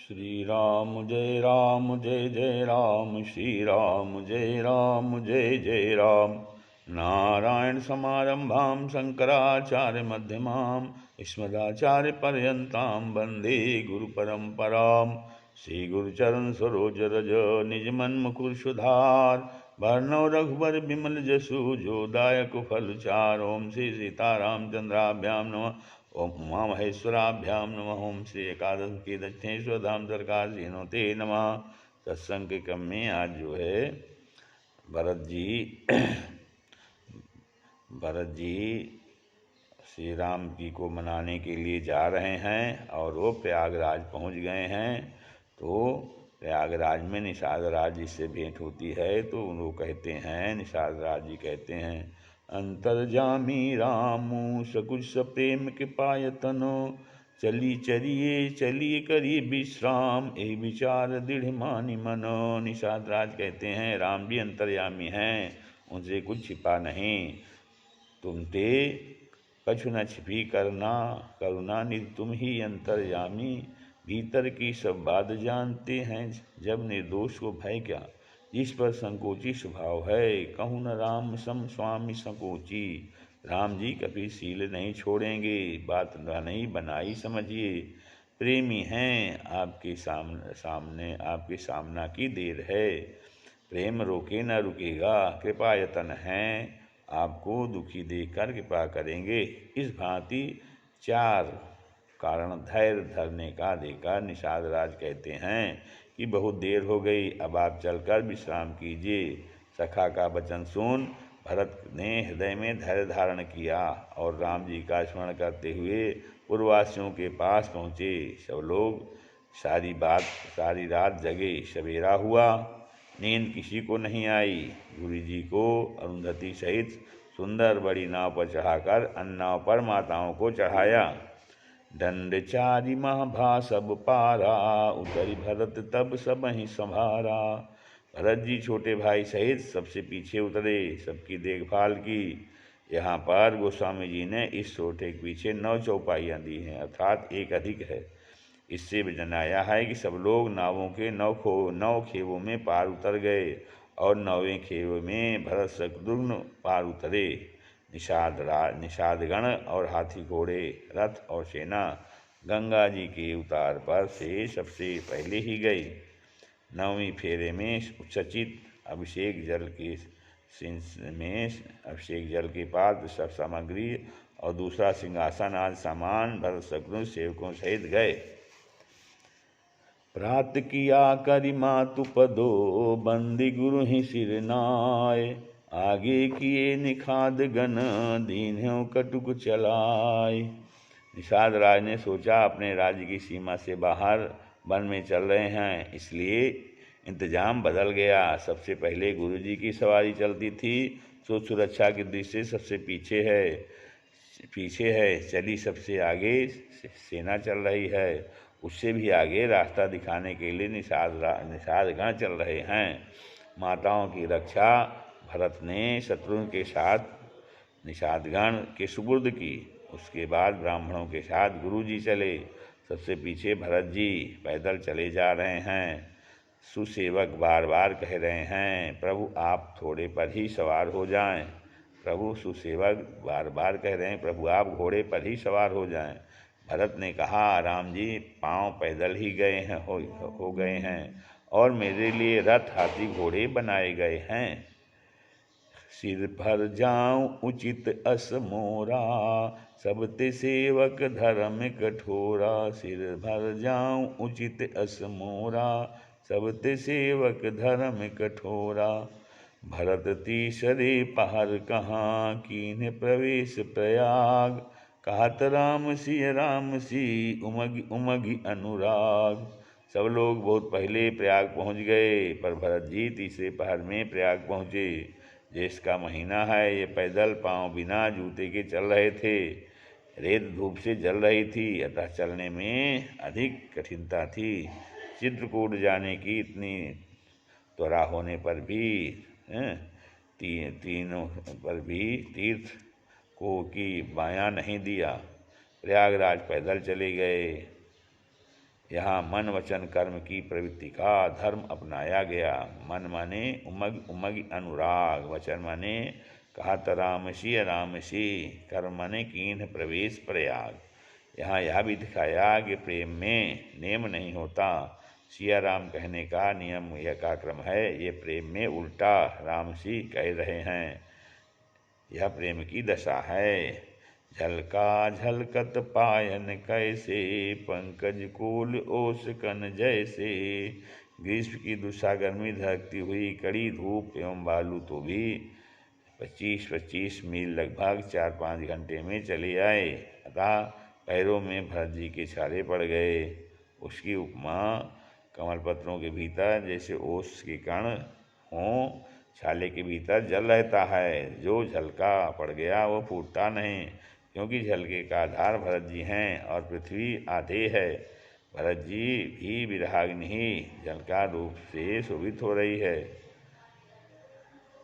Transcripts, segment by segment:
श्री राम जय जय राम, श्री राम जय जय राम। नारायण समारंभां शंकराचार्य मध्यमां अस्मदाचार्य पर्यन्तां वन्दे गुरुपरम्परां। श्री गुरुचरण सरोज रज निज मन मुकुर सुधार, वर्णो रघुबर बिमल जसु जो दायक फल चार। ओम श्री सीतारामचंद्राभ्यां नमः, ओम उमा महेश्वराभ्यां नमः। ओम श्री एकादश के दक्षिणेश्वर धाम सरकार जीनो ते नमः। सत्संग के क्रम में आज जो है भरत जी श्री राम जी को मनाने के लिए जा रहे हैं और वो प्रयागराज पहुंच गए हैं। तो प्रयागराज में निषाद राज जी से भेंट होती है तो वो कहते हैं, निषाद राज जी कहते हैं, अंतर्जामी रामू सकुच सप्रेम कृपायतनो, चली चलिए करिए विश्राम ए विचार दृढ़ मानि मनो। निषाद राज कहते हैं, राम भी अंतर्यामी हैं, उनसे कुछ छिपा नहीं। तुम ते कछु न छिपी करुणा निधि तुम ही अंतर्यामी, भीतर की सब बात जानते हैं, जब निर्दोष को भय क्या, जिस पर संकोची स्वभाव है, कहूँ न राम सम स्वामी संकोची। राम जी कभी शील नहीं छोड़ेंगे, बात नहीं बनाई समझिए। प्रेमी हैं आपके सामने आपके सामना की देर है, प्रेम रोके न रुकेगा। कृपायतन हैं आपको दुखी देखकर कृपा करेंगे। इस भांति चार कारण धैर्य धरने का देकर निषाद राज कहते हैं कि बहुत देर हो गई, अब आप चलकर विश्राम कीजिए। सखा का वचन सुन भरत ने हृदय में धैर्य धारण किया और राम जी का स्मरण करते हुए पूर्ववासियों के पास पहुँचे। सब लोग सारी रात जगे। सवेरा हुआ, नींद किसी को नहीं आई। गुरु जी को अरुंधति सहित सुंदर बड़ी नाव पर चढ़ाकर अन्य नाव पर माताओं को चढ़ाया। दंड चारि महाभा सब पारा, उतरी भरत तब सब ही संभारा। भरत जी छोटे भाई सहित सबसे पीछे उतरे, सबकी देखभाल की। यहाँ पर गोस्वामी जी ने इस छोटे के पीछे 9 चौपाइयाँ दी हैं, अर्थात एक अधिक है। इससे भी जनाया है कि सब लोग नावों के 9 खेवों में पार उतर गए और 9वें खेव में भरत शत्रुघ्न पार उतरे। निषादगण और हाथी घोड़े रथ और सेना गंगा जी के उतार पर से सबसे पहले ही गई। 9वीं फेरे में उच्चित अभिषेक जल के पात्र सब सामग्री और दूसरा सिंहासन आदि सामान भरत शत्रुघ्न सेवकों सहित गए। प्रात किया करि मातु पदो, बंदी गुरु ही सिर नाय। आगे किए निखाद गण, दीन्हों कटुक चलाय। निषाद राज ने सोचा अपने राज्य की सीमा से बाहर वन में चल रहे हैं, इसलिए इंतजाम बदल गया। सबसे पहले गुरु जी की सवारी चलती थी, तो सुरक्षा की दृष्टि से सबसे पीछे है। चली सबसे आगे सेना चल रही है, उससे भी आगे रास्ता दिखाने के लिए निषादगण चल रहे हैं। माताओं की रक्षा भरत ने शत्रुघ्न के साथ निषादगण के सुपुर्द की। उसके बाद ब्राह्मणों के साथ गुरु जी चले। सबसे पीछे भरत जी पैदल चले जा रहे हैं। सुसेवक बार बार कह रहे हैं, प्रभु आप थोड़े पर ही सवार हो जाएं। सुसेवक बार बार कह रहे हैं, प्रभु आप घोड़े पर ही सवार हो जाएं। भरत ने कहा, राम जी पांव पैदल ही हो गए हैं और मेरे लिए रथ हाथी घोड़े बनाए गए हैं। सिर भर जाऊं उचित अस मोरा, सब ते सेवक धर्म कठोरा। सिर भर जाऊं उचित अस मोरा, सब ते सेवक धर्म कठोरा। भरत तीसरे पहर कहाँ, कीन्ह प्रवेश प्रयाग। कहत राम सी उमगी अनुराग। सब लोग बहुत पहले प्रयाग पहुँच गए, पर भरत जी तीसरे पहर में प्रयाग पहुँचे। ज्येष्ठ का महीना है, ये पैदल पांव बिना जूते के चल रहे थे। रेत धूप से जल रही थी, अतः चलने में अधिक कठिनता थी। चित्रकूट जाने की इतनी त्वरा होने पर भी तीनों पर भी तीर्थ को की बायां नहीं दिया। प्रयागराज पैदल चले गए। यहाँ मन वचन कर्म की प्रवृत्ति का धर्म अपनाया गया। मन माने उमग, उमग अनुराग, वचन माने कहत राम सी, कर्म माने कीन्ह प्रवेश प्रयाग। यहाँ यह भी दिखाया कि प्रेम में नेम नहीं होता। सिया राम कहने का नियम यह का क्रम है, ये प्रेम में उल्टा राम सी कह रहे हैं। यह प्रेम की दशा है। झलका झलकत पायन कैसे, पंकज कोल ओस कन जैसे। ग्रीष्म की दुस्सा गर्मी धड़कती हुई कड़ी धूप एवं बालू तो भी 25-25 मील लगभग 4-5 घंटे में चले आए। अतः पैरों में भरत जी के छाले पड़ गए। उसकी उपमा कमल पत्रों के भीतर जैसे ओस के कण हों, छाले के भीतर जल रहता है। जो झलका पड़ गया वो फूटता नहीं, क्योंकि झलके का आधार भरत जी हैं और पृथ्वी आधे है। भरत जी भी विरहाग्नि ही झलका रूप से शोभित हो रही है।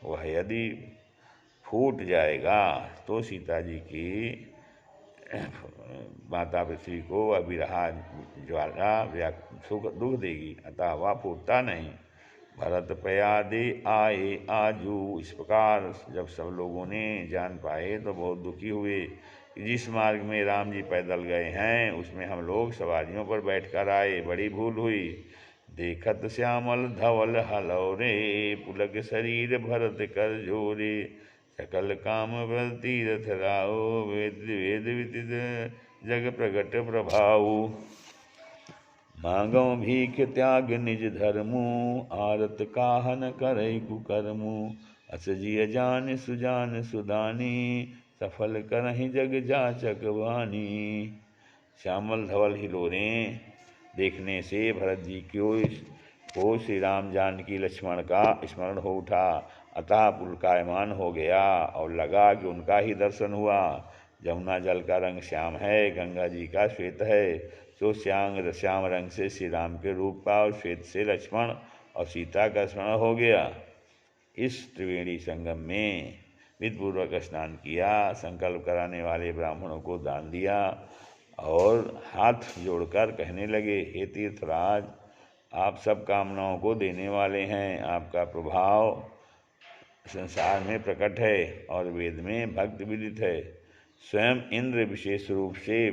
वह यदि फूट जाएगा तो सीता जी की माता पृथ्वी को वह विरहा ज्वाला दुख देगी, अतः वह फूटता नहीं। भरत पयादे आए आजू, इस प्रकार जब सब लोगों ने जान पाए तो बहुत दुखी हुए कि जिस मार्ग में राम जी पैदल गए हैं उसमें हम लोग सवारियों पर बैठकर आए, बड़ी भूल हुई। देखत श्यामल धवल हलौरे, पुलक शरीर भरत कर जोरे। सकल काम व्रत तीरथ राओ, वेद वेद विदित जग प्रगट प्रभाऊ। मांगो भीख त्याग निज धर्मु, आरत काहन करई कुकर्मु। असजिय जान सुजान सुदानी, सफल करहि जग जाचक वानी। श्यामल धवल हिलोरें देखने से भरत जी को श्री राम जानकी लक्ष्मण का स्मरण हो उठा, अतः पुलकायमान हो गया और लगा कि उनका ही दर्शन हुआ। जमुना जल का रंग श्याम है, गंगा जी का श्वेत है, तो श्याम रंग से श्री राम के रूप का और श्वेत से लक्ष्मण और सीता का स्मरण हो गया। इस त्रिवेणी संगम में विधिपूर्वक स्नान किया, संकल्प कराने वाले ब्राह्मणों को दान दिया और हाथ जोड़कर कहने लगे, हे तीर्थराज, आप सब कामनाओं को देने वाले हैं। आपका प्रभाव संसार में प्रकट है और वेद में भक्त विदित है। स्वयं इंद्र विशेष रूप से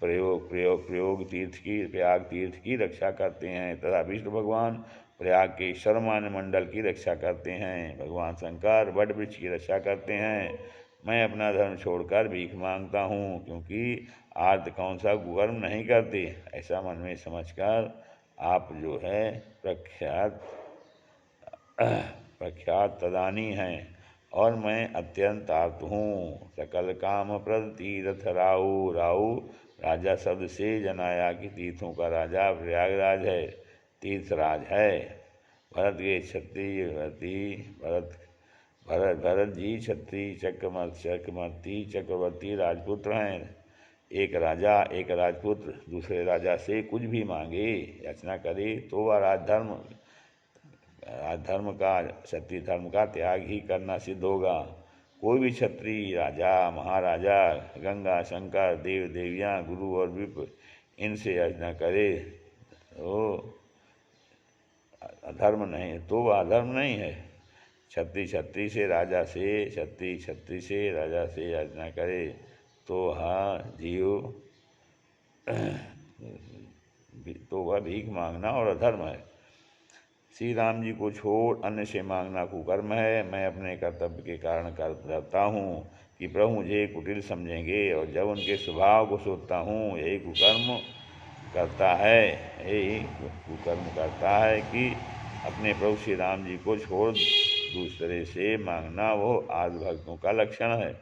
प्रयाग तीर्थ की रक्षा करते हैं तथा विष्णु भगवान प्रयाग के शर्मान मंडल की रक्षा करते हैं। भगवान शंकर वट वृक्ष की रक्षा करते हैं। मैं अपना धर्म छोड़कर भीख मांगता हूँ, क्योंकि आर्त कौन सा कुकर्म नहीं करते। ऐसा मन में समझकर आप जो है प्रख्यात तदानी हैं और मैं अत्यंत आर्त हूँ। सकल काम प्रद तीर्थ राऊ, राऊ राजा शब्द से जनाया कि तीर्थों का राजा प्रयागराज है, तीर्थराज है। भरत के क्षत्रिय भरत जी क्षत्रिय चक्रवर्ती राजपुत्र हैं। एक राजा एक राजपुत्र दूसरे राजा से कुछ भी मांगे याचना करे तो वह राजधर्म का क्षत्रिय धर्म का त्याग ही करना सिद्ध होगा। कोई भी क्षत्रिय राजा महाराजा गंगा शंकर देव देवियाँ गुरु और विप्र इनसे याचना करे तो अधर्म नहीं, तो वह अधर्म नहीं है। छत्री से राजा से राजा से याचना करे तो वह भीख मांगना और अधर्म है। श्री राम जी को छोड़ अन्य से मांगना कुकर्म है। मैं अपने कर्तव्य के कारण करता हूँ कि प्रभु मुझे कुटिल समझेंगे, और जब उनके स्वभाव को सोचता हूँ यही कुकर्म करता है कि अपने प्रभु श्री राम जी को छोड़ दूसरे से मांगना वो आदि भक्तों का लक्षण है।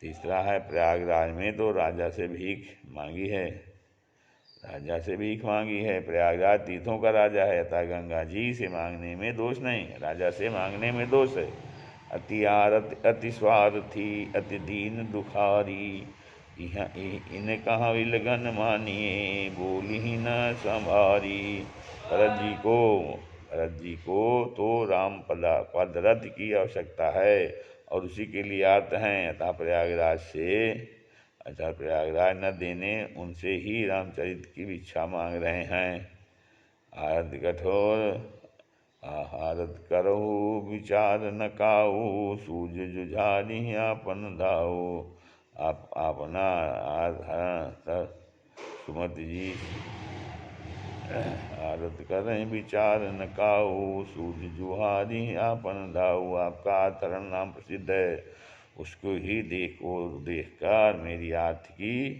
तीसरा है, प्रयागराज में तो राजा से भीख मांगी है। प्रयागराज तीर्थों का राजा है, अतः गंगा जी से मांगने में दोष नहीं, राजा से मांगने में दोष है। अति आरत अति स्वार्थी अति दीन दुखारी, इन कहाँ विलगन मानिए बोली ही न संभारी। भरत जी को तो राम पदरथ की आवश्यकता है और उसी के लिए आते हैं, अतः प्रयागराज से अर्थात प्रयागराज न देने उनसे ही रामचरित की भिक्षा मांग रहे हैं। आरत कठोर आहारत करहु विचार न काऊ, सूझ जुझारी आपन धाऊ। आप अपना आधार सुमति जी आरत करें विचार न काऊ, सूझ जुहारी आपन धाऊ। आपका आचरण नाम प्रसिद्ध है, उसको ही देखकर मेरी आर्थ की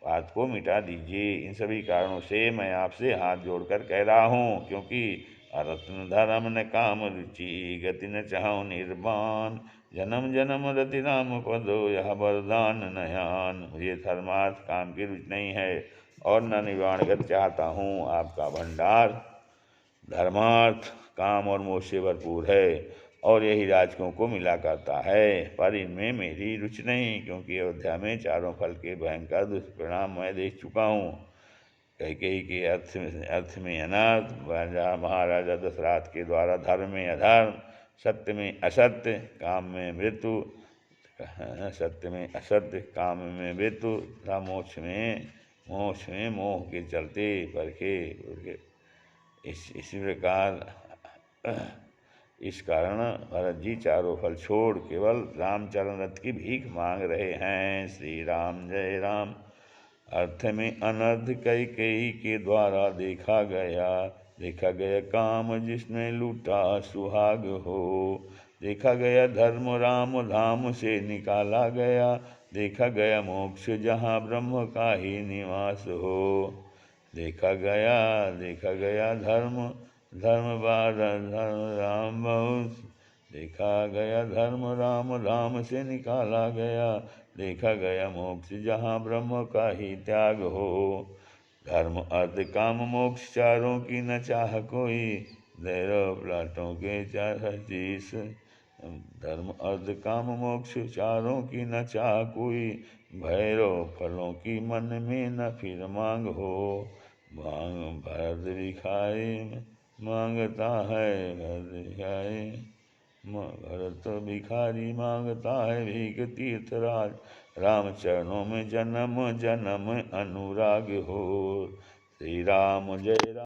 बात को मिटा दीजिए। इन सभी कारणों से मैं आपसे हाथ जोड़कर कह रहा हूँ, क्योंकि अर्थ न धर्म न काम रुचि, गति न चाहूँ निर्वाण। जन्म जन्म रति राम पदो, यह वरदान नयान। मुझे धर्मार्थ काम की रुचि नहीं है और न निर्वाण गति चाहता हूँ। आपका भंडार धर्मार्थ काम और मोक्ष से भरपूर है और यही राजकों को मिला करता है, पर इनमें मेरी रुचि नहीं, क्योंकि अयोध्या में चारों फल के भयंकर दुष्परिणाम मैं देख चुका हूँ। कैकेयी के अर्थ में अनर्थ, महाराजा दशरथ के द्वारा धर्म में अधर्म, सत्य में असत्य, काम में मृत्यु, सत्य में असत्य, काम में मृत्यु तथा मोक्ष में मोह के चलते परखे। इसी प्रकार इस कारण भरत जी चारों फल छोड़ केवल रामचरण रथ की भीख मांग रहे हैं। श्री राम जय राम। अर्थ में अनर्थ कैकेयी के द्वारा देखा गया काम, जिसने लूटा सुहाग हो। देखा गया धर्म राम धाम से निकाला गया, देखा गया मोक्ष जहाँ ब्रह्म का ही निवास हो। देखा गया धर्म राम बहुत, देखा गया धर्म राम धाम से निकाला गया, देखा गया मोक्ष जहाँ ब्रह्म का ही त्याग हो। धर्म अर्थ काम मोक्ष चारों की न चाह कोई, दैरव प्लाटों के 4 धर्म अर्थ काम मोक्ष चारों की न चाह कोई, भैरव फलों की मन में न फिर मांग हो। भरत भिखारी मांगता है भरत भिखारी मांगता है भीख तीर्थराज, राम चरणों में जन्म जन्म अनुराग हो। श्री राम जय राम।